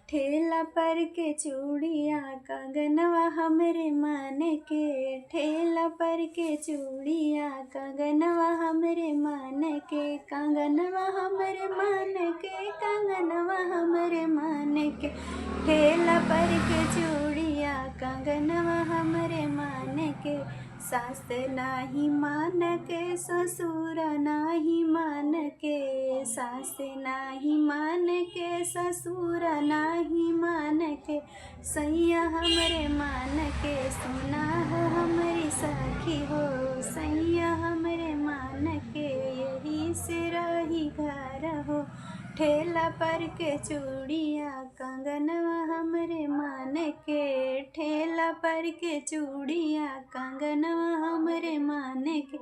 ठेला पर के चूड़िया कंगनवा हमरे मन के, ठेला पर के चूड़िया कंगनवा हमरे मन के, कंगनवा हमरे मन के, कंगनवा हमरे मन के, ठेला पर के चूड़िया कंगनवा हमरे मन के। सास नाही मान के ससुर नाही मान के, सास नाही मान के ससुर नाही मान के, सैया हमरे मान के सुना है हमारी सखी हो, सैया हमरे मान के यही से रही घर हो। ठेला पर के चूड़िया कंगनवा हमरे मान के, ठेला पर के चूड़िया कंगनवा हमरे मान के,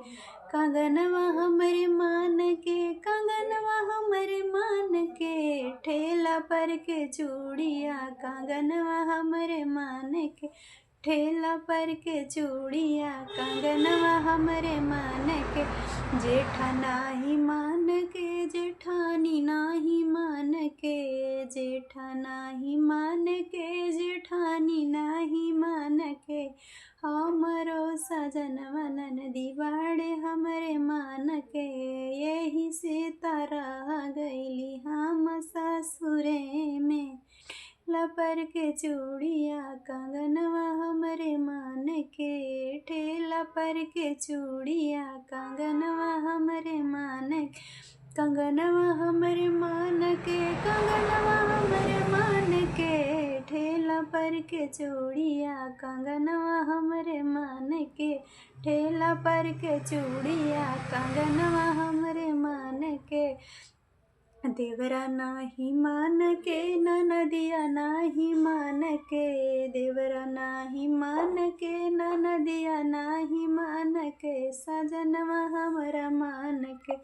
कंगनवा हमरे मान के, कंगनवा हमरे मान के, ठेला पर के चूड़िया कंगनवा हमरे मान के, ठेला पर के चूड़िया कंगनवा हमरे मान के। जेठा नाही मान के जेठानी नाही मान के, जेठा नाही मान के जेठानी नाही मान के, हमरो सजनवा ननदी बाड़े हमरे मान के, यही से तरह गईली हम ससुरे में। लपर के चूड़िया कंगनवा हमरे मान के, ठेला पर के चूड़िया कंगनवा हमरे मान के, कंगनवा हमरे मान के, कंगनवा हमरे मान के, ठेला पर के चूड़िया कंगनवा हमरे मान के, ठेला पर के चूड़िया कंगनवा हमरे मान के। देवरा नाही मान के ननदिया नाही मान के, देवरा नाही मान के ननदिया नाही मान के, सजनवा हमरा मान के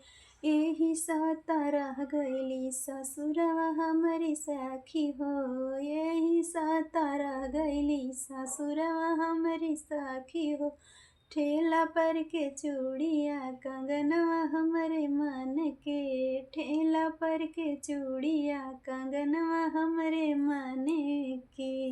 यही साता रह गईली ससुरवा हमारी सखी हो, यही साता रह गईली ससुरवा हमारी सखी हो। ठेला पर के चूड़िया कंगनवा हमरे मान के, ठेला पर के चूड़िया कंगनवा हमरे मान के।